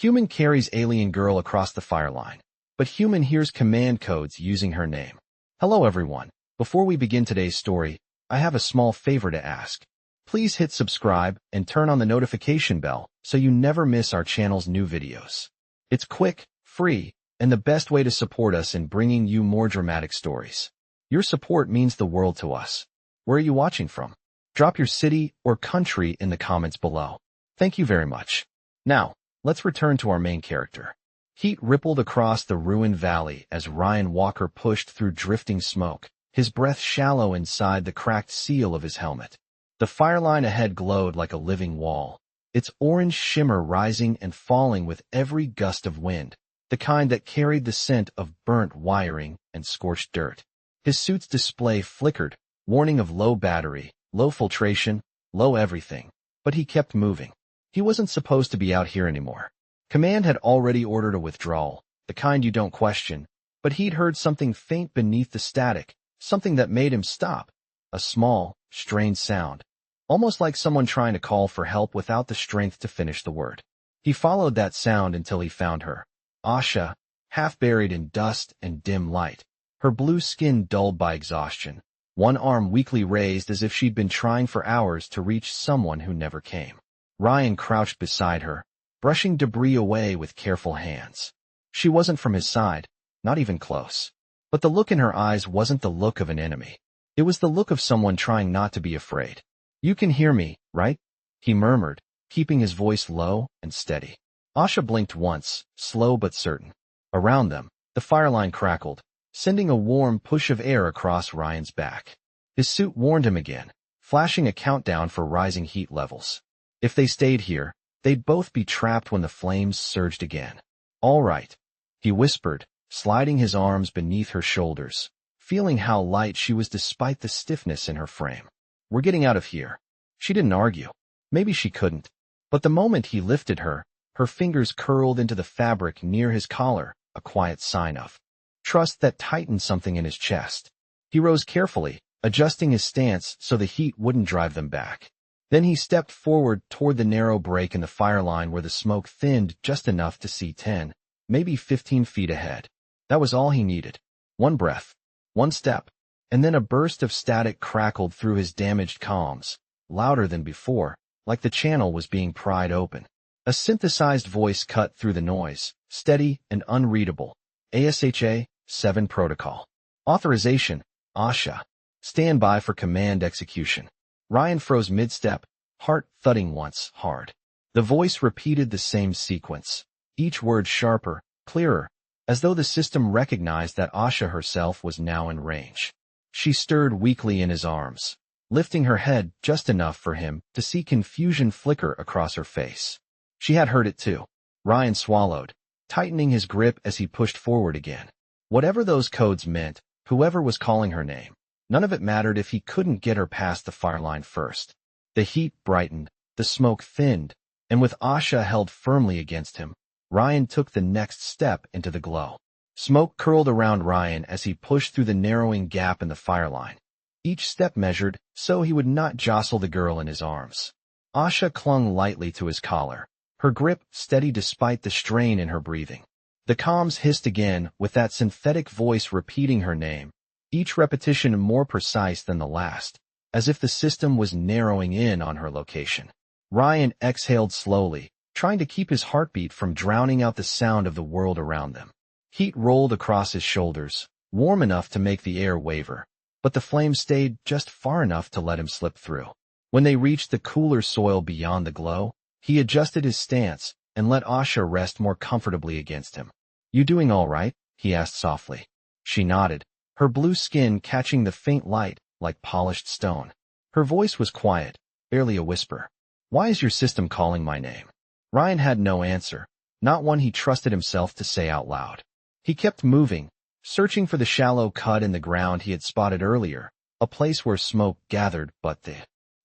Human carries alien girl across the Fireline, but human hears command codes using her name. Hello everyone. Before we begin today's story, I have a small favor to ask. Please hit subscribe and turn on the notification bell so you never miss our channel's new videos. It's quick, free, and the best way to support us in bringing you more dramatic stories. Your support means the world to us. Where are you watching from? Drop your city or country in the comments below. Thank you very much. Now, let's return to our main character. Heat rippled across the ruined valley as Ryan Walker pushed through drifting smoke, his breath shallow inside the cracked seal of his helmet. The Fireline ahead glowed like a living wall, its orange shimmer rising and falling with every gust of wind, the kind that carried the scent of burnt wiring and scorched dirt. His suit's display flickered, warning of low battery, low filtration, low everything, but he kept moving. He wasn't supposed to be out here anymore. Command had already ordered a withdrawal, the kind you don't question, but he'd heard something faint beneath the static, something that made him stop. A small, strained sound, almost like someone trying to call for help without the strength to finish the word. He followed that sound until he found her. Asha, half buried in dust and dim light, her blue skin dulled by exhaustion, one arm weakly raised as if she'd been trying for hours to reach someone who never came. Ryan crouched beside her, brushing debris away with careful hands. She wasn't from his side, not even close. But the look in her eyes wasn't the look of an enemy. It was the look of someone trying not to be afraid. "You can hear me, right?" he murmured, keeping his voice low and steady. Asha blinked once, slow but certain. Around them, the Fireline crackled, sending a warm push of air across Ryan's back. His suit warned him again, flashing a countdown for rising heat levels. If they stayed here, they'd both be trapped when the flames surged again. "All right," he whispered, sliding his arms beneath her shoulders, feeling how light she was despite the stiffness in her frame. "We're getting out of here." She didn't argue. Maybe she couldn't. But the moment he lifted her, her fingers curled into the fabric near his collar, a quiet sign of trust that tightened something in his chest. He rose carefully, adjusting his stance so the heat wouldn't drive them back. Then he stepped forward toward the narrow break in the Fireline where the smoke thinned just enough to see 10, maybe 15 feet ahead. That was all he needed. One breath, one step, and then a burst of static crackled through his damaged comms, louder than before, like the channel was being pried open. A synthesized voice cut through the noise, steady and unreadable. "ASHA, 7 Protocol. Authorization, Asha. Stand by for command execution." Ryan froze mid-step, heart thudding once, hard. The voice repeated the same sequence, each word sharper, clearer, as though the system recognized that Asha herself was now in range. She stirred weakly in his arms, lifting her head just enough for him to see confusion flicker across her face. She had heard it too. Ryan swallowed, tightening his grip as he pushed forward again. Whatever those codes meant, whoever was calling her name, none of it mattered if he couldn't get her past the Fireline first. The heat brightened, the smoke thinned, and with Asha held firmly against him, Ryan took the next step into the glow. Smoke curled around Ryan as he pushed through the narrowing gap in the Fireline. Each step measured, so he would not jostle the girl in his arms. Asha clung lightly to his collar, her grip steady despite the strain in her breathing. The comms hissed again, with that synthetic voice repeating her name, each repetition more precise than the last, as if the system was narrowing in on her location. Ryan exhaled slowly, trying to keep his heartbeat from drowning out the sound of the world around them. Heat rolled across his shoulders, warm enough to make the air waver, but the flame stayed just far enough to let him slip through. When they reached the cooler soil beyond the glow, he adjusted his stance and let Asha rest more comfortably against him. "You doing all right?" he asked softly. She nodded, her blue skin catching the faint light like polished stone. Her voice was quiet, barely a whisper. "Why is your system calling my name?" Ryan had no answer, not one he trusted himself to say out loud. He kept moving, searching for the shallow cut in the ground he had spotted earlier, a place where smoke gathered but the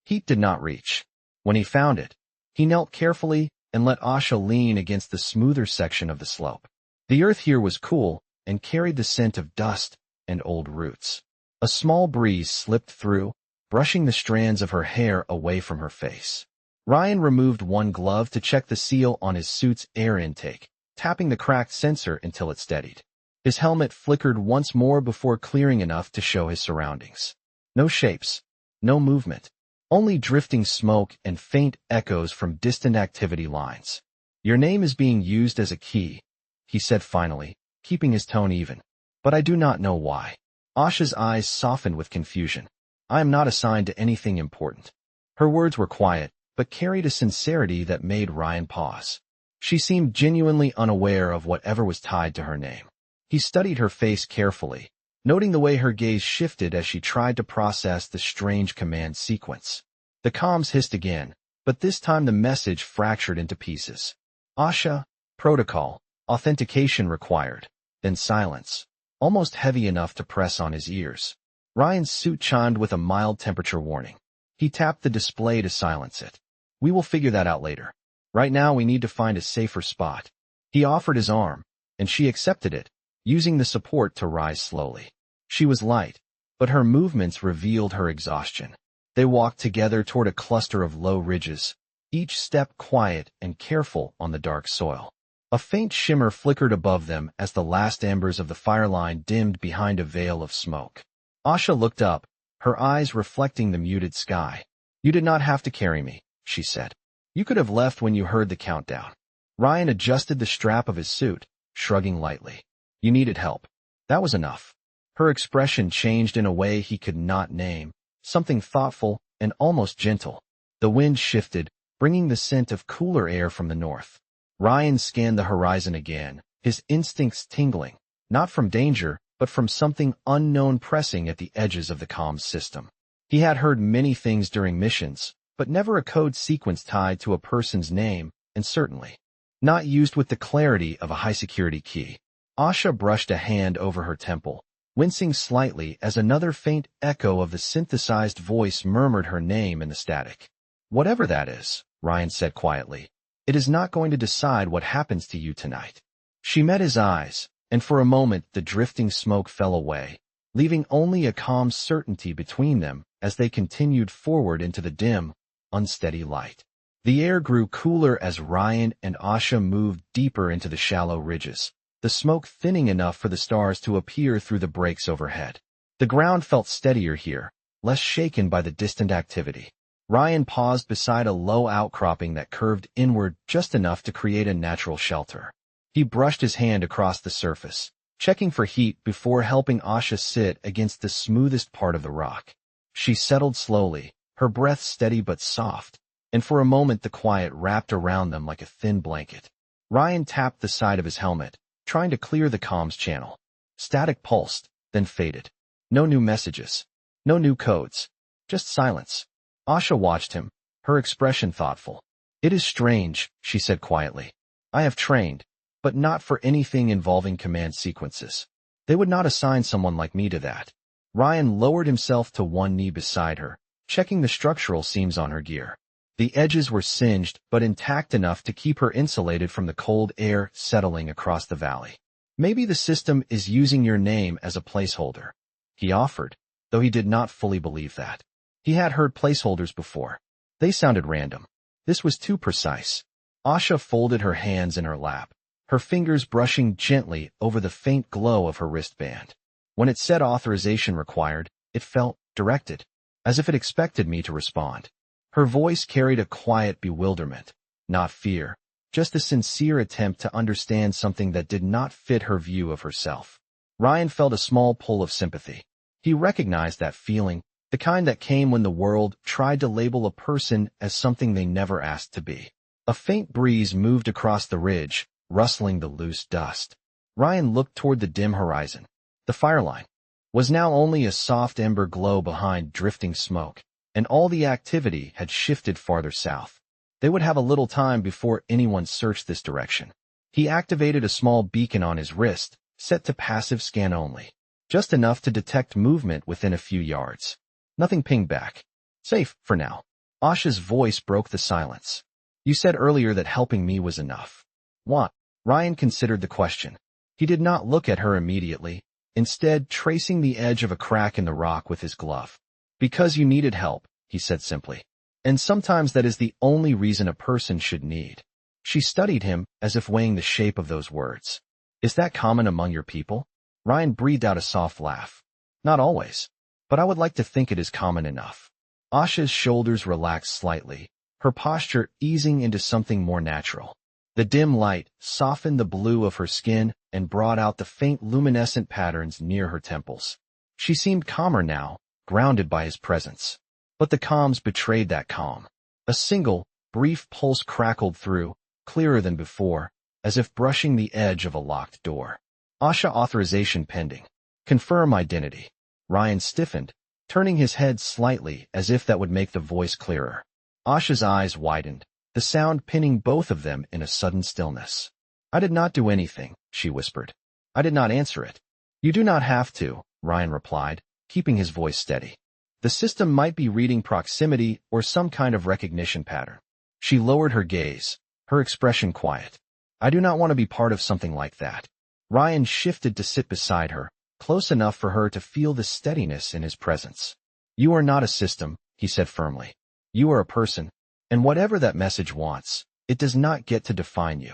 heat did not reach. When he found it, he knelt carefully and let Asha lean against the smoother section of the slope. The earth here was cool and carried the scent of dust and old roots. A small breeze slipped through, brushing the strands of her hair away from her face. Ryan removed one glove to check the seal on his suit's air intake, tapping the cracked sensor until it steadied. His helmet flickered once more before clearing enough to show his surroundings. No shapes, no movement, only drifting smoke and faint echoes from distant activity lines. "Your name is being used as a key," he said finally, keeping his tone even. "But I do not know why." Asha's eyes softened with confusion. "I am not assigned to anything important." Her words were quiet, but carried a sincerity that made Ryan pause. She seemed genuinely unaware of whatever was tied to her name. He studied her face carefully, noting the way her gaze shifted as she tried to process the strange command sequence. The comms hissed again, but this time the message fractured into pieces. "Asha, protocol, authentication required," then silence, almost heavy enough to press on his ears. Ryan's suit chimed with a mild temperature warning. He tapped the display to silence it. "We will figure that out later. Right now we need to find a safer spot." He offered his arm, and she accepted it, using the support to rise slowly. She was light, but her movements revealed her exhaustion. They walked together toward a cluster of low ridges, each step quiet and careful on the dark soil. A faint shimmer flickered above them as the last embers of the Fireline dimmed behind a veil of smoke. Asha looked up, her eyes reflecting the muted sky. "You did not have to carry me," she said. "You could have left when you heard the countdown." Ryan adjusted the strap of his suit, shrugging lightly. "You needed help. That was enough." Her expression changed in a way he could not name, something thoughtful and almost gentle. The wind shifted, bringing the scent of cooler air from the north. Ryan scanned the horizon again, his instincts tingling, not from danger, but from something unknown pressing at the edges of the comms system. He had heard many things during missions, but never a code sequence tied to a person's name, and certainly not used with the clarity of a high-security key. Asha brushed a hand over her temple, wincing slightly as another faint echo of the synthesized voice murmured her name in the static. "Whatever that is," Ryan said quietly, "it is not going to decide what happens to you tonight." She met his eyes, and for a moment the drifting smoke fell away, leaving only a calm certainty between them as they continued forward into the dim, unsteady light. The air grew cooler as Ryan and Asha moved deeper into the shallow ridges, the smoke thinning enough for the stars to appear through the breaks overhead. The ground felt steadier here, less shaken by the distant activity. Ryan paused beside a low outcropping that curved inward just enough to create a natural shelter. He brushed his hand across the surface, checking for heat before helping Asha sit against the smoothest part of the rock. She settled slowly, her breath steady but soft, and for a moment the quiet wrapped around them like a thin blanket. Ryan tapped the side of his helmet, trying to clear the comms channel. Static pulsed, then faded. No new messages. No new codes. Just silence. Asha watched him, her expression thoughtful. "It is strange," she said quietly. "I have trained, but not for anything involving command sequences. They would not assign someone like me to that." Ryan lowered himself to one knee beside her, checking the structural seams on her gear. The edges were singed but intact enough to keep her insulated from the cold air settling across the valley. "Maybe the system is using your name as a placeholder," he offered, though he did not fully believe that. He had heard placeholders before. They sounded random. This was too precise. Asha folded her hands in her lap, her fingers brushing gently over the faint glow of her wristband. When it said authorization required, it felt directed, as if it expected me to respond. Her voice carried a quiet bewilderment, not fear, just a sincere attempt to understand something that did not fit her view of herself. Ryan felt a small pull of sympathy. He recognized that feeling, the kind that came when the world tried to label a person as something they never asked to be. A faint breeze moved across the ridge, rustling the loose dust. Ryan looked toward the dim horizon. The Fireline was now only a soft ember glow behind drifting smoke, and all the activity had shifted farther south. They would have a little time before anyone searched this direction. He activated a small beacon on his wrist, set to passive scan only, just enough to detect movement within a few yards. Nothing pinged back. "Safe, for now." Asha's voice broke the silence. "You said earlier that helping me was enough." "What?" Ryan considered the question. He did not look at her immediately, instead tracing the edge of a crack in the rock with his glove. "Because you needed help," he said simply. And sometimes that is the only reason a person should need. She studied him, as if weighing the shape of those words. Is that common among your people? Ryan breathed out a soft laugh. Not always. But I would like to think it is common enough. Asha's shoulders relaxed slightly, her posture easing into something more natural. The dim light softened the blue of her skin and brought out the faint luminescent patterns near her temples. She seemed calmer now, grounded by his presence. But the calms betrayed that calm. A single, brief pulse crackled through, clearer than before, as if brushing the edge of a locked door. Asha authorization pending. Confirm identity. Ryan stiffened, turning his head slightly as if that would make the voice clearer. Asha's eyes widened, the sound pinning both of them in a sudden stillness. I did not do anything, she whispered. I did not answer it. You do not have to, Ryan replied, keeping his voice steady. The system might be reading proximity or some kind of recognition pattern. She lowered her gaze, her expression quiet. I do not want to be part of something like that. Ryan shifted to sit beside her, close enough for her to feel the steadiness in his presence. You are not a system, he said firmly. You are a person, and whatever that message wants, it does not get to define you.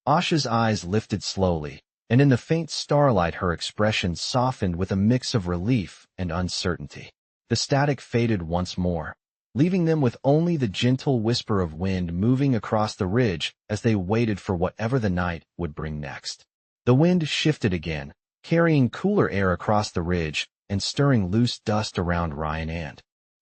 Asha's eyes lifted slowly, and in the faint starlight her expression softened with a mix of relief and uncertainty. The static faded once more, leaving them with only the gentle whisper of wind moving across the ridge as they waited for whatever the night would bring next. The wind shifted again, carrying cooler air across the ridge and stirring loose dust around Ryan and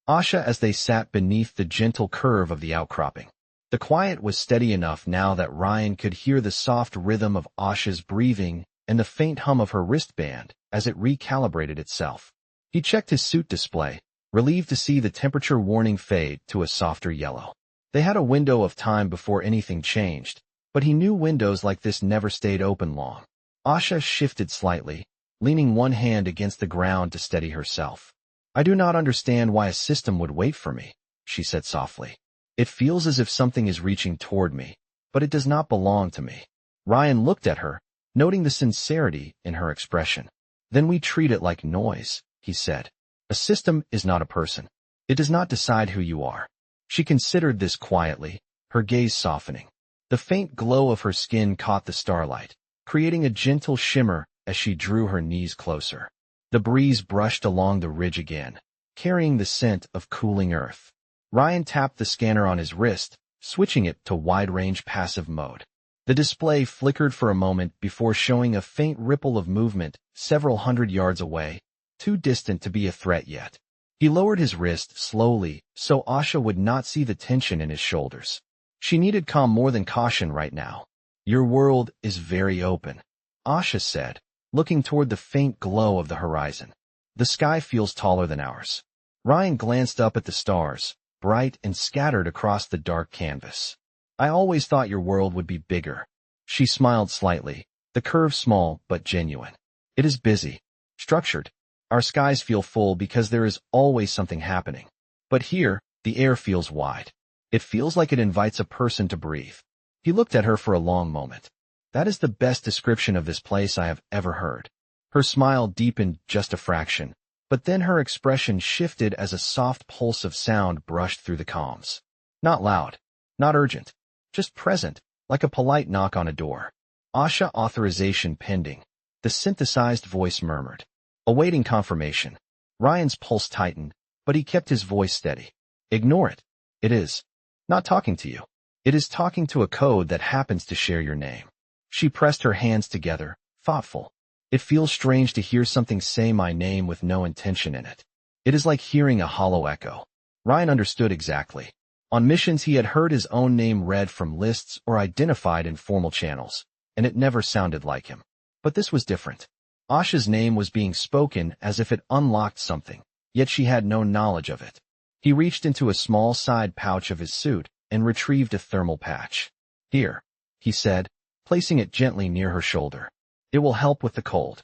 Asha as they sat beneath the gentle curve of the outcropping. The quiet was steady enough now that Ryan could hear the soft rhythm of Asha's breathing and the faint hum of her wristband as it recalibrated itself. He checked his suit display, relieved to see the temperature warning fade to a softer yellow. They had a window of time before anything changed, but he knew windows like this never stayed open long. Asha shifted slightly, leaning one hand against the ground to steady herself. I do not understand why a system would wait for me, she said softly. It feels as if something is reaching toward me, but it does not belong to me. Ryan looked at her, noting the sincerity in her expression. Then we treat it like noise, he said. A system is not a person. It does not decide who you are. She considered this quietly, her gaze softening. The faint glow of her skin caught the starlight, creating a gentle shimmer as she drew her knees closer. The breeze brushed along the ridge again, carrying the scent of cooling earth. Ryan tapped the scanner on his wrist, switching it to wide-range passive mode. The display flickered for a moment before showing a faint ripple of movement several hundred yards away, too distant to be a threat yet. He lowered his wrist slowly so Asha would not see the tension in his shoulders. She needed calm more than caution right now. Your world is very open, Asha said, looking toward the faint glow of the horizon. The sky feels taller than ours. Ryan glanced up at the stars, bright and scattered across the dark canvas. I always thought your world would be bigger. She smiled slightly, the curve small but genuine. It is busy, structured. Our skies feel full because there is always something happening. But here, the air feels wide. It feels like it invites a person to breathe. He looked at her for a long moment. That is the best description of this place I have ever heard. Her smile deepened just a fraction, but then her expression shifted as a soft pulse of sound brushed through the calms. Not loud, not urgent, just present, like a polite knock on a door. Asha authorization pending, the synthesized voice murmured. Awaiting confirmation. Ryan's pulse tightened, but he kept his voice steady. Ignore it. It is not talking to you. It is talking to a code that happens to share your name. She pressed her hands together, thoughtful. It feels strange to hear something say my name with no intention in it. It is like hearing a hollow echo. Ryan understood exactly. On missions he had heard his own name read from lists or identified in formal channels, and it never sounded like him. But this was different. Asha's name was being spoken as if it unlocked something, yet she had no knowledge of it. He reached into a small side pouch of his suit and retrieved a thermal patch. Here, he said, placing it gently near her shoulder. It will help with the cold.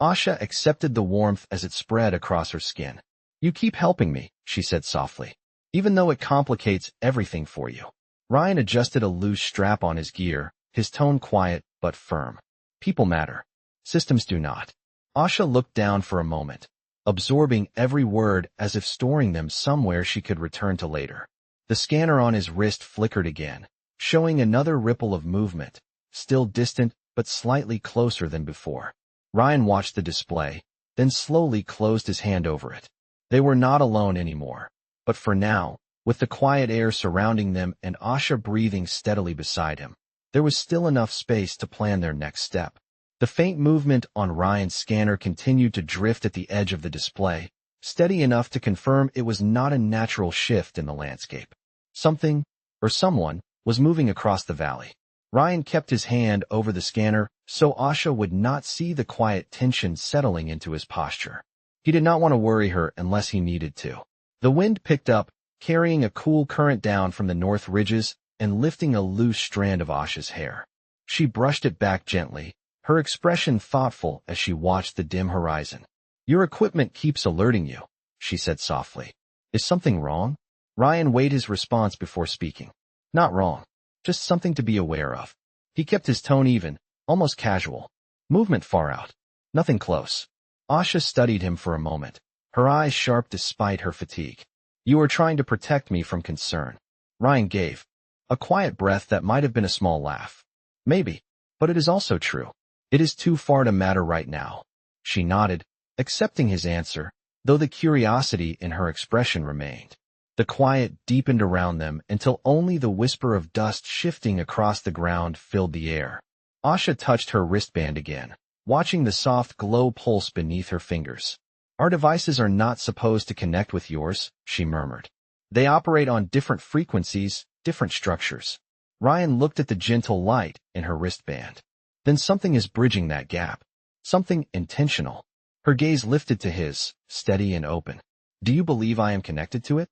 Asha accepted the warmth as it spread across her skin. You keep helping me, she said softly, even though it complicates everything for you. Ryan adjusted a loose strap on his gear, his tone quiet but firm. People matter. Systems do not. Asha looked down for a moment, absorbing every word as if storing them somewhere she could return to later. The scanner on his wrist flickered again, showing another ripple of movement, still distant but slightly closer than before. Ryan watched the display, then slowly closed his hand over it. They were not alone anymore. But for now, with the quiet air surrounding them and Asha breathing steadily beside him, there was still enough space to plan their next step. The faint movement on Ryan's scanner continued to drift at the edge of the display, steady enough to confirm it was not a natural shift in the landscape. Something, or someone, was moving across the valley. Ryan kept his hand over the scanner so Asha would not see the quiet tension settling into his posture. He did not want to worry her unless he needed to. The wind picked up, carrying a cool current down from the north ridges and lifting a loose strand of Asha's hair. She brushed it back gently, her expression thoughtful as she watched the dim horizon. "Your equipment keeps alerting you," she said softly. "Is something wrong?" Ryan weighed his response before speaking. "Not wrong. Just something to be aware of." He kept his tone even, almost casual. "Movement far out. Nothing close." Asha studied him for a moment, her eyes sharp despite her fatigue. "You are trying to protect me from concern." Ryan gave a quiet breath that might have been a small laugh. "Maybe, but it is also true. It is too far to matter right now." She nodded, accepting his answer, though the curiosity in her expression remained. The quiet deepened around them until only the whisper of dust shifting across the ground filled the air. Asha touched her wristband again, watching the soft glow pulse beneath her fingers. "Our devices are not supposed to connect with yours," she murmured. "They operate on different frequencies, different structures." Ryan looked at the gentle light in her wristband. "Then something is bridging that gap. Something intentional." Her gaze lifted to his, steady and open. "Do you believe I am connected to it?"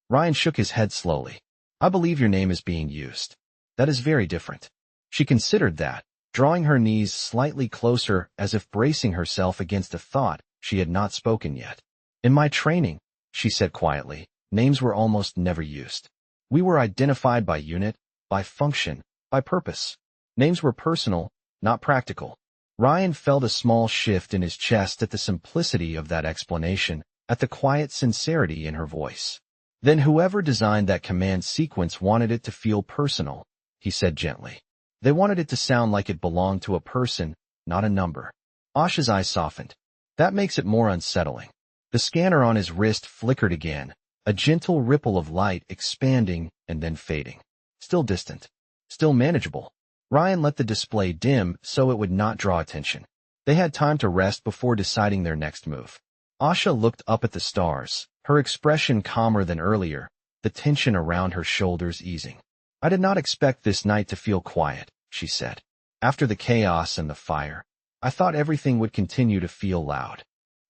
Ryan shook his head slowly. "I believe your name is being used. That is very different." She considered that, drawing her knees slightly closer as if bracing herself against a thought she had not spoken yet. "In my training," she said quietly, "names were almost never used. We were identified by unit, by function, by purpose. Names were personal, not practical." Ryan felt a small shift in his chest at the simplicity of that explanation, at the quiet sincerity in her voice. "Then whoever designed that command sequence wanted it to feel personal," he said gently. "They wanted it to sound like it belonged to a person, not a number." Asha's eyes softened. "That makes it more unsettling." The scanner on his wrist flickered again, a gentle ripple of light expanding and then fading. Still distant. Still manageable. Ryan let the display dim so it would not draw attention. They had time to rest before deciding their next move. Asha looked up at the stars, her expression calmer than earlier, the tension around her shoulders easing. "I did not expect this night to feel quiet," she said. "After the chaos and the fire, I thought everything would continue to feel loud."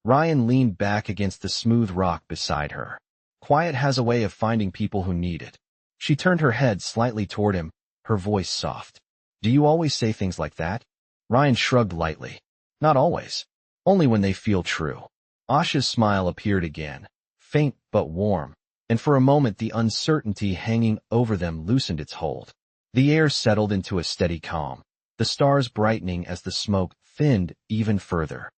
Ryan leaned back against the smooth rock beside her. "Quiet has a way of finding people who need it." She turned her head slightly toward him, her voice soft. "Do you always say things like that?" Ryan shrugged lightly. "Not always. Only when they feel true." Asha's smile appeared again, faint but warm, and for a moment the uncertainty hanging over them loosened its hold. The air settled into a steady calm, the stars brightening as the smoke thinned even further.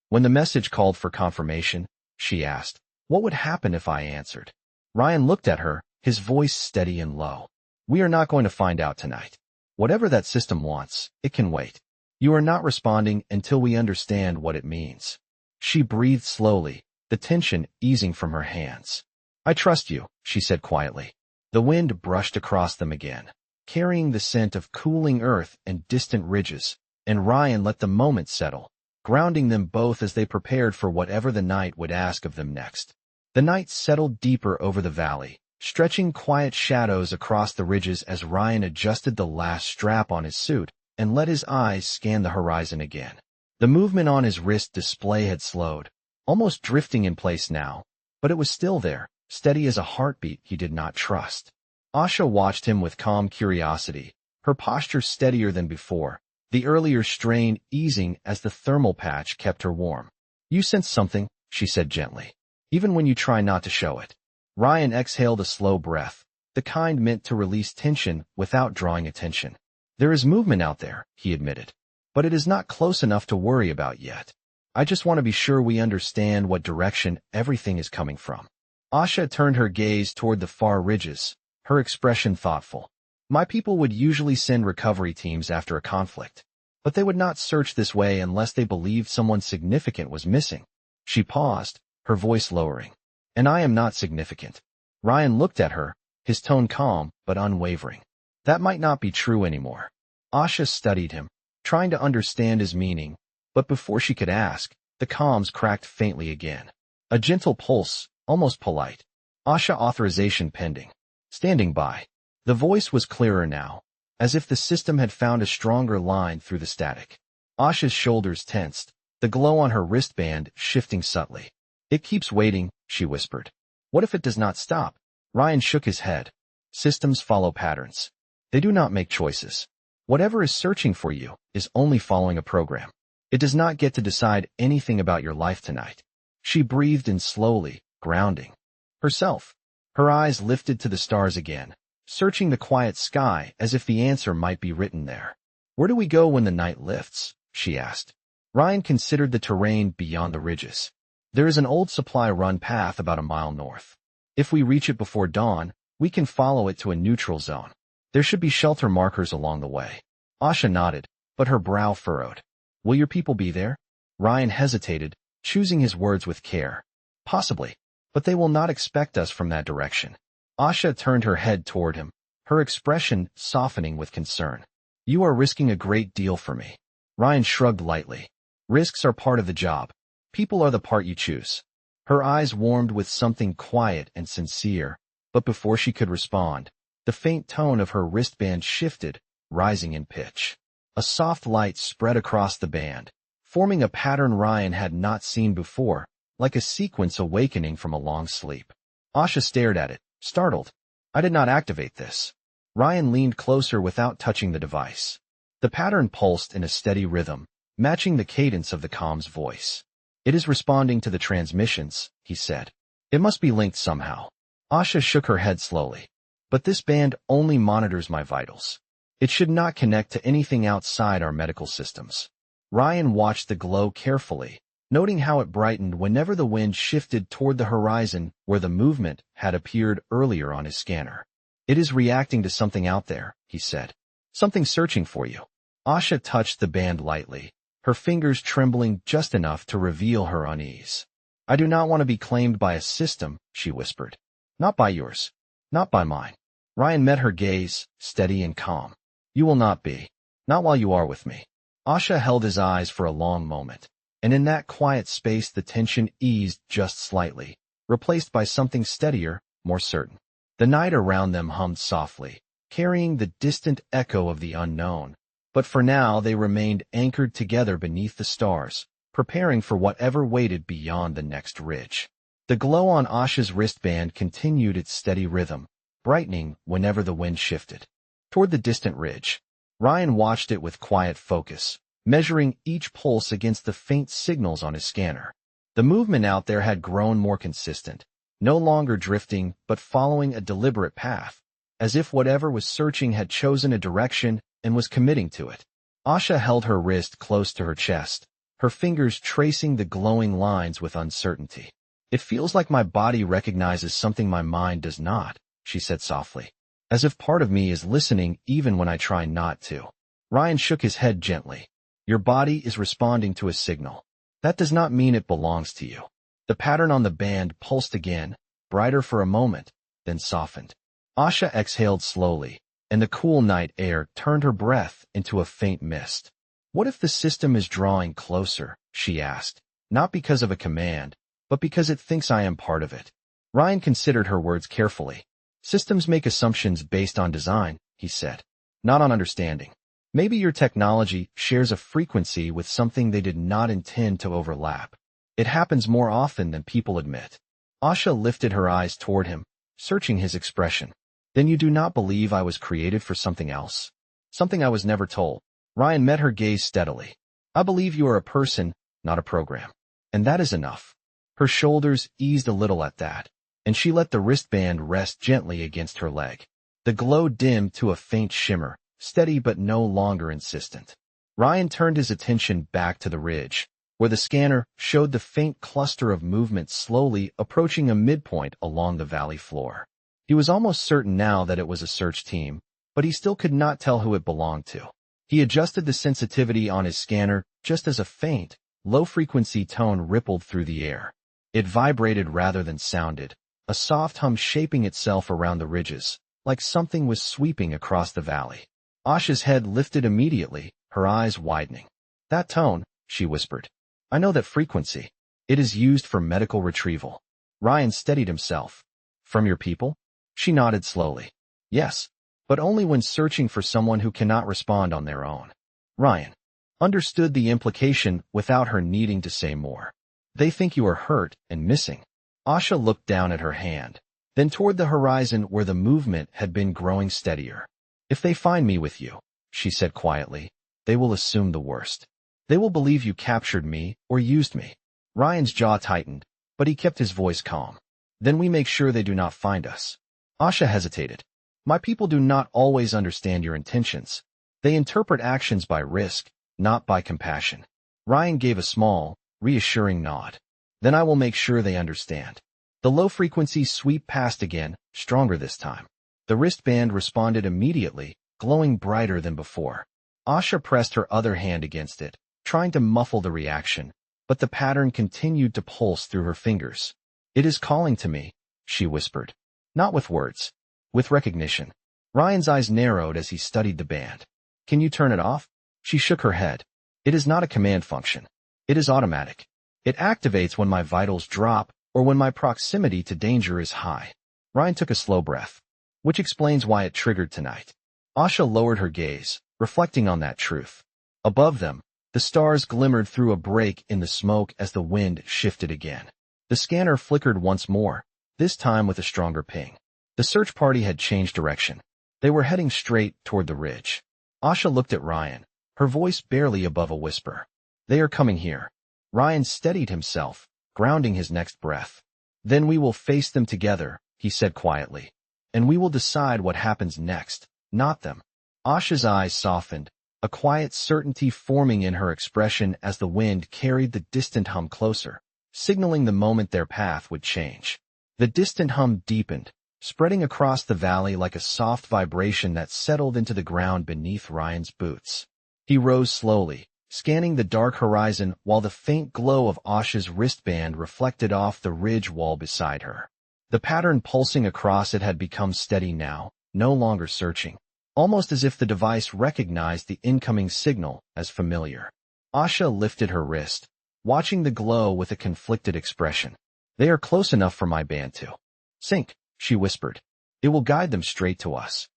When the message called for confirmation, she asked, "What would happen if I answered?" Ryan looked at her, his voice steady and low. "We are not going to find out tonight. Whatever that system wants, it can wait. You are not responding until we understand what it means." She breathed slowly, the tension easing from her hands. "I trust you," she said quietly. The wind brushed across them again, carrying the scent of cooling earth and distant ridges, and Ryan let the moment settle, grounding them both as they prepared for whatever the night would ask of them next. The night settled deeper over the valley, stretching quiet shadows across the ridges as Ryan adjusted the last strap on his suit and let his eyes scan the horizon again. The movement on his wrist display had slowed, almost drifting in place now, but it was still there, steady as a heartbeat he did not trust. Asha watched him with calm curiosity, her posture steadier than before, the earlier strain easing as the thermal patch kept her warm. "You sense something," she said gently, "even when you try not to show it." Ryan exhaled a slow breath, the kind meant to release tension without drawing attention. "There is movement out there," he admitted, "but it is not close enough to worry about yet. I just want to be sure we understand what direction everything is coming from." Asha turned her gaze toward the far ridges, her expression thoughtful. My people would usually send recovery teams after a conflict, but they would not search this way unless they believed someone significant was missing. She paused, her voice lowering. And I am not significant. Ryan looked at her, his tone calm but unwavering. That might not be true anymore. Asha studied him, trying to understand his meaning, but before she could ask, the comms cracked faintly again. A gentle pulse, almost polite. Asha authorization pending. Standing by. The voice was clearer now, as if the system had found a stronger line through the static. Asha's shoulders tensed, the glow on her wristband shifting subtly. It keeps waiting, she whispered. What if it does not stop? Ryan shook his head. Systems follow patterns. They do not make choices. Whatever is searching for you is only following a program. It does not get to decide anything about your life tonight. She breathed in slowly, grounding herself. Her eyes lifted to the stars again, searching the quiet sky as if the answer might be written there. Where do we go when the night lifts? She asked. Ryan considered the terrain beyond the ridges. There is an old supply-run path about a mile north. If we reach it before dawn, we can follow it to a neutral zone. There should be shelter markers along the way. Asha nodded, but her brow furrowed. Will your people be there? Ryan hesitated, choosing his words with care. Possibly, but they will not expect us from that direction. Asha turned her head toward him, her expression softening with concern. You are risking a great deal for me. Ryan shrugged lightly. Risks are part of the job. People are the part you choose. Her eyes warmed with something quiet and sincere, but before she could respond, the faint tone of her wristband shifted, rising in pitch. A soft light spread across the band, forming a pattern Ryan had not seen before, like a sequence awakening from a long sleep. Asha stared at it, startled. I did not activate this. Ryan leaned closer without touching the device. The pattern pulsed in a steady rhythm, matching the cadence of the comm's voice. It is responding to the transmissions, he said. It must be linked somehow. Asha shook her head slowly. But this band only monitors my vitals. It should not connect to anything outside our medical systems. Ryan watched the glow carefully, noting how it brightened whenever the wind shifted toward the horizon where the movement had appeared earlier on his scanner. It is reacting to something out there, he said. Something searching for you. Asha touched the band lightly, her fingers trembling just enough to reveal her unease. I do not want to be claimed by a system, she whispered. Not by yours. Not by mine. Ryan met her gaze, steady and calm. You will not be. Not while you are with me. Asha held his eyes for a long moment, and in that quiet space the tension eased just slightly, replaced by something steadier, more certain. The night around them hummed softly, carrying the distant echo of the unknown, but for now they remained anchored together beneath the stars, preparing for whatever waited beyond the next ridge. The glow on Asha's wristband continued its steady rhythm, brightening whenever the wind shifted. Toward the distant ridge, Ryan watched it with quiet focus, measuring each pulse against the faint signals on his scanner. The movement out there had grown more consistent, no longer drifting but following a deliberate path, as if whatever was searching had chosen a direction and was committing to it. Asha held her wrist close to her chest, her fingers tracing the glowing lines with uncertainty. It feels like my body recognizes something my mind does not, she said softly, as if part of me is listening even when I try not to. Ryan shook his head gently. Your body is responding to a signal. That does not mean it belongs to you. The pattern on the band pulsed again, brighter for a moment, then softened. Asha exhaled slowly, and the cool night air turned her breath into a faint mist. What if the system is drawing closer? She asked, not because of a command, but because it thinks I am part of it. Ryan considered her words carefully. Systems make assumptions based on design, he said, not on understanding. Maybe your technology shares a frequency with something they did not intend to overlap. It happens more often than people admit. Asha lifted her eyes toward him, searching his expression. Then you do not believe I was created for something else? Something I was never told. Ryan met her gaze steadily. I believe you are a person, not a program. And that is enough. Her shoulders eased a little at that, and she let the wristband rest gently against her leg. The glow dimmed to a faint shimmer, steady but no longer insistent. Ryan turned his attention back to the ridge, where the scanner showed the faint cluster of movement slowly approaching a midpoint along the valley floor. He was almost certain now that it was a search team, but he still could not tell who it belonged to. He adjusted the sensitivity on his scanner just as a faint, low-frequency tone rippled through the air. It vibrated rather than sounded, a soft hum shaping itself around the ridges, like something was sweeping across the valley. Asha's head lifted immediately, her eyes widening. "That tone," she whispered. "I know that frequency. It is used for medical retrieval." Ryan steadied himself. "From your people?" She nodded slowly. "Yes, but only when searching for someone who cannot respond on their own." Ryan understood the implication without her needing to say more. "They think you are hurt and missing." Asha looked down at her hand, then toward the horizon where the movement had been growing steadier. "If they find me with you," she said quietly, "they will assume the worst. They will believe you captured me or used me." Ryan's jaw tightened, but he kept his voice calm. "Then we make sure they do not find us." Asha hesitated. "My people do not always understand your intentions. They interpret actions by risk, not by compassion." Ryan gave a small, reassuring nod. "Then I will make sure they understand." The low-frequency sweep passed again, stronger this time. The wristband responded immediately, glowing brighter than before. Asha pressed her other hand against it, trying to muffle the reaction, but the pattern continued to pulse through her fingers. "It is calling to me," she whispered. "Not with words. With recognition." Ryan's eyes narrowed as he studied the band. "Can you turn it off?" She shook her head. "It is not a command function. It is automatic. It activates when my vitals drop or when my proximity to danger is high." Ryan took a slow breath. "Which explains why it triggered tonight." Asha lowered her gaze, reflecting on that truth. Above them, the stars glimmered through a break in the smoke as the wind shifted again. The scanner flickered once more, this time with a stronger ping. The search party had changed direction. They were heading straight toward the ridge. Asha looked at Ryan, her voice barely above a whisper. "They are coming here." Ryan steadied himself, grounding his next breath. "Then we will face them together," he said quietly. "And we will decide what happens next, not them." Asha's eyes softened, a quiet certainty forming in her expression as the wind carried the distant hum closer, signaling the moment their path would change. The distant hum deepened, spreading across the valley like a soft vibration that settled into the ground beneath Ryan's boots. He rose slowly, scanning the dark horizon while the faint glow of Asha's wristband reflected off the ridge wall beside her. The pattern pulsing across it had become steady now, no longer searching, almost as if the device recognized the incoming signal as familiar. Asha lifted her wrist, watching the glow with a conflicted expression. "They are close enough for my band to sync," she whispered. "It will guide them straight to us."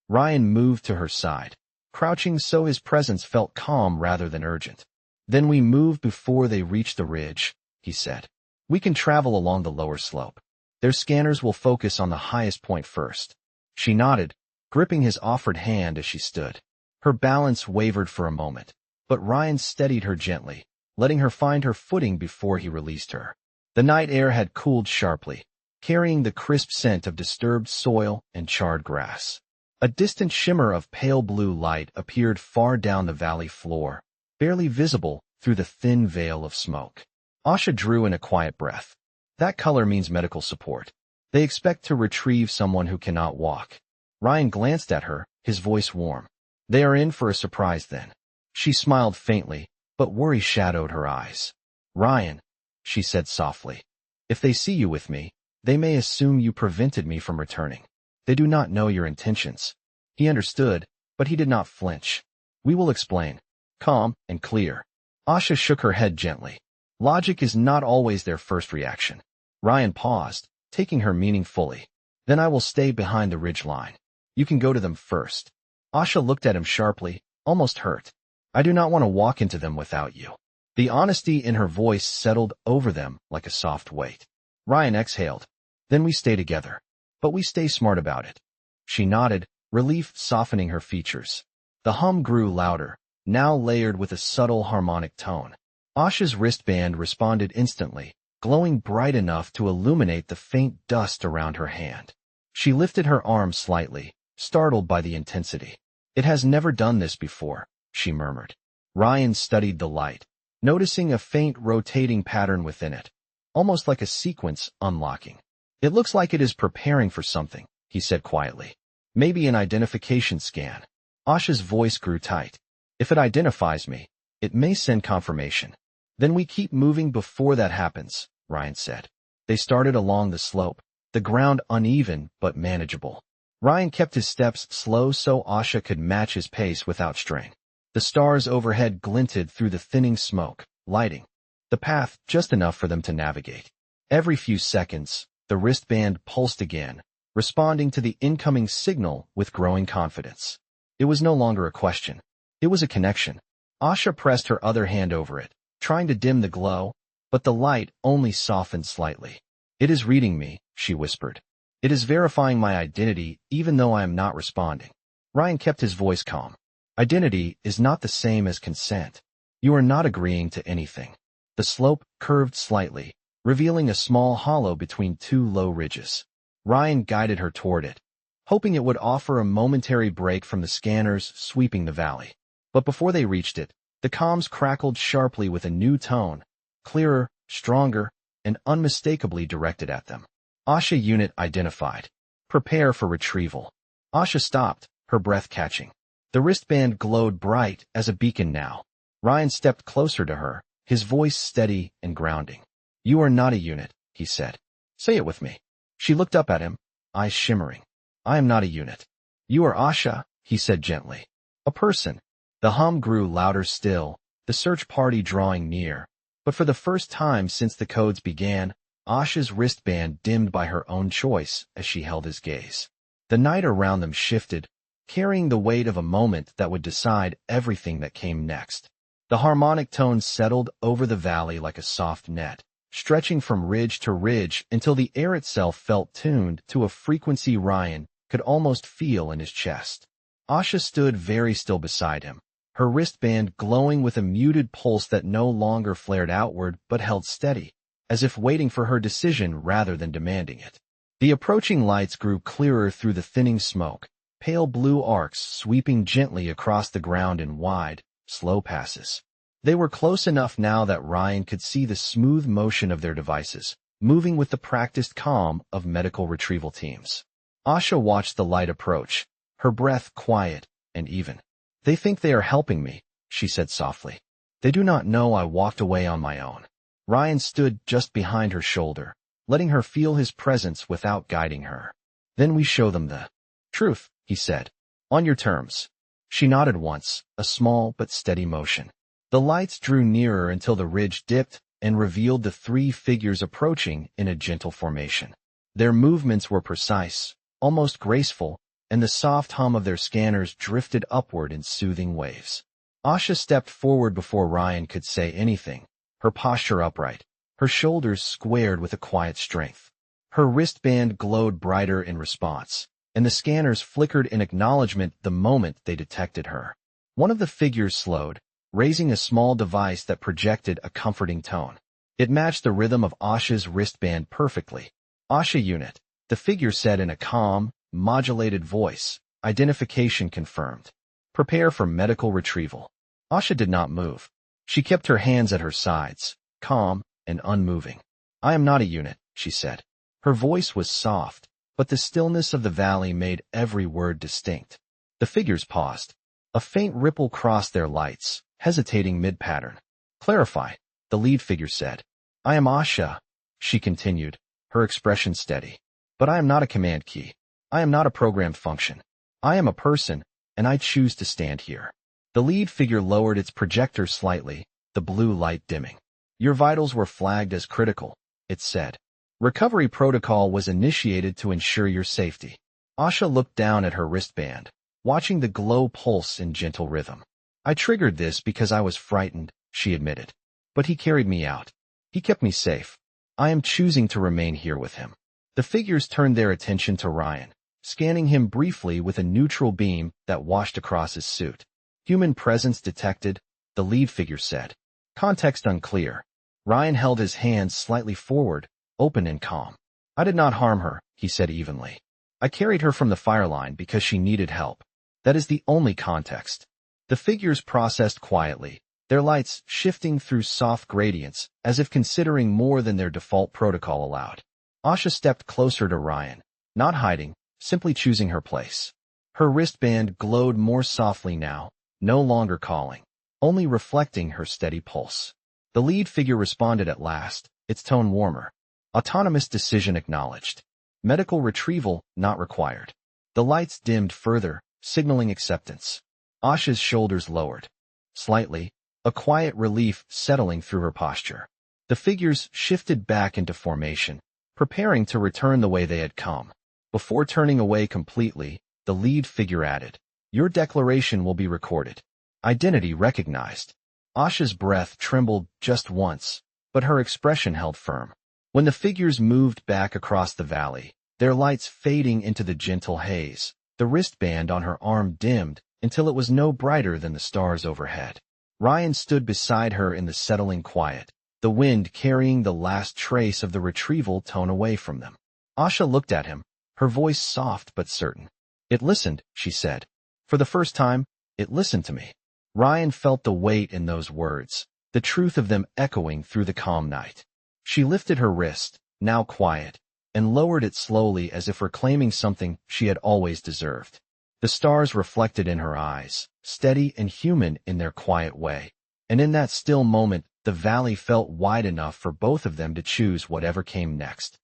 Ryan moved to her side, crouching so his presence felt calm rather than urgent. "Then we move before they reach the ridge," he said. "We can travel along the lower slope. Their scanners will focus on the highest point first." She nodded, gripping his offered hand as she stood. Her balance wavered for a moment, but Ryan steadied her gently, letting her find her footing before he released her. The night air had cooled sharply, carrying the crisp scent of disturbed soil and charred grass. A distant shimmer of pale blue light appeared far down the valley floor, barely visible through the thin veil of smoke. Asha drew in a quiet breath. That color means medical support. They expect to retrieve someone who cannot walk. Ryan glanced at her, his voice warm. "They are in for a surprise then." She smiled faintly, but worry shadowed her eyes. "Ryan," she said softly, "if they see you with me, they may assume you prevented me from returning. They do not know your intentions." He understood, but he did not flinch. "We will explain." Calm and clear. Asha shook her head gently. Logic is not always their first reaction. Ryan paused, taking her meaning fully. "Then I will stay behind the ridge line. You can go to them first." Asha looked at him sharply, almost hurt. "I do not want to walk into them without you." The honesty in her voice settled over them like a soft weight. Ryan exhaled. "Then we stay together. But we stay smart about it." She nodded, relief softening her features. The hum grew louder, now layered with a subtle harmonic tone. Asha's wristband responded instantly, glowing bright enough to illuminate the faint dust around her hand. She lifted her arm slightly, startled by the intensity. "It has never done this before," she murmured. Ryan studied the light, noticing a faint rotating pattern within it, almost like a sequence unlocking. "It looks like it is preparing for something," he said quietly. Maybe an identification scan. Asha's voice grew tight. If it identifies me, it may send confirmation. Then we keep moving before that happens, Ryan said. They started along the slope, the ground uneven but manageable. Ryan kept his steps slow so Asha could match his pace without strain. The stars overhead glinted through the thinning smoke, lighting the path just enough for them to navigate. Every few seconds, the wristband pulsed again, responding to the incoming signal with growing confidence. It was no longer a question. It was a connection. Asha pressed her other hand over it, trying to dim the glow, but the light only softened slightly. It is reading me, she whispered. It is verifying my identity even though I am not responding. Ryan kept his voice calm. Identity is not the same as consent. You are not agreeing to anything. The slope curved slightly, revealing a small hollow between two low ridges. Ryan guided her toward it, hoping it would offer a momentary break from the scanners sweeping the valley. But before they reached it, the comms crackled sharply with a new tone, clearer, stronger, and unmistakably directed at them. Asha unit identified. Prepare for retrieval. Asha stopped, her breath catching. The wristband glowed bright as a beacon now. Ryan stepped closer to her, his voice steady and grounding. You are not a unit, he said. Say it with me. She looked up at him, eyes shimmering. I am not a unit. You are Asha, he said gently. A person. The hum grew louder still, the search party drawing near. But for the first time since the codes began, Asha's wristband dimmed by her own choice as she held his gaze. The night around them shifted, carrying the weight of a moment that would decide everything that came next. The harmonic tones settled over the valley like a soft net, stretching from ridge to ridge until the air itself felt tuned to a frequency Ryan could almost feel in his chest. Asha stood very still beside him, her wristband glowing with a muted pulse that no longer flared outward but held steady, as if waiting for her decision rather than demanding it. The approaching lights grew clearer through the thinning smoke, pale blue arcs sweeping gently across the ground in wide, slow passes. They were close enough now that Ryan could see the smooth motion of their devices, moving with the practiced calm of medical retrieval teams. Asha watched the light approach, her breath quiet and even. They think they are helping me, she said softly. They do not know I walked away on my own. Ryan stood just behind her shoulder, letting her feel his presence without guiding her. Then we show them the truth, he said. On your terms. She nodded once, a small but steady motion. The lights drew nearer until the ridge dipped and revealed the three figures approaching in a gentle formation. Their movements were precise, almost graceful, and the soft hum of their scanners drifted upward in soothing waves. Asha stepped forward before Ryan could say anything, her posture upright, her shoulders squared with a quiet strength. Her wristband glowed brighter in response, and the scanners flickered in acknowledgement the moment they detected her. One of the figures slowed, raising a small device that projected a comforting tone. It matched the rhythm of Asha's wristband perfectly. Asha unit, the figure said in a calm, modulated voice, identification confirmed. Prepare for medical retrieval. Asha did not move. She kept her hands at her sides, calm and unmoving. I am not a unit, she said. Her voice was soft, but the stillness of the valley made every word distinct. The figures paused. A faint ripple crossed their lights, hesitating mid-pattern. Clarify, the lead figure said. I am Asha, she continued, her expression steady. But I am not a command key. I am not a programmed function. I am a person, and I choose to stand here. The lead figure lowered its projector slightly, the blue light dimming. Your vitals were flagged as critical, it said. Recovery protocol was initiated to ensure your safety. Asha looked down at her wristband, watching the glow pulse in gentle rhythm. I triggered this because I was frightened, she admitted. But he carried me out. He kept me safe. I am choosing to remain here with him. The figures turned their attention to Ryan, scanning him briefly with a neutral beam that washed across his suit. Human presence detected, the lead figure said. Context unclear. Ryan held his hands slightly forward, open and calm. I did not harm her, he said evenly. I carried her from the Fireline because she needed help. That is the only context. The figures processed quietly, their lights shifting through soft gradients as if considering more than their default protocol allowed. Asha stepped closer to Ryan, not hiding, simply choosing her place. Her wristband glowed more softly now, no longer calling, only reflecting her steady pulse. The lead figure responded at last, its tone warmer. Autonomous decision acknowledged. Medical retrieval not required. The lights dimmed further, signaling acceptance. Asha's shoulders lowered. Slightly, a quiet relief settling through her posture. The figures shifted back into formation, preparing to return the way they had come. Before turning away completely, the lead figure added, "Your declaration will be recorded. Identity recognized." Asha's breath trembled just once, but her expression held firm. When the figures moved back across the valley, their lights fading into the gentle haze, the wristband on her arm dimmed until it was no brighter than the stars overhead. Ryan stood beside her in the settling quiet, the wind carrying the last trace of the retrieval tone away from them. Asha looked at him, her voice soft but certain. "It listened," she said. "For the first time, it listened to me." Ryan felt the weight in those words, the truth of them echoing through the calm night. She lifted her wrist, now quiet, and lowered it slowly as if reclaiming something she had always deserved. The stars reflected in her eyes, steady and human in their quiet way, and in that still moment the valley felt wide enough for both of them to choose whatever came next.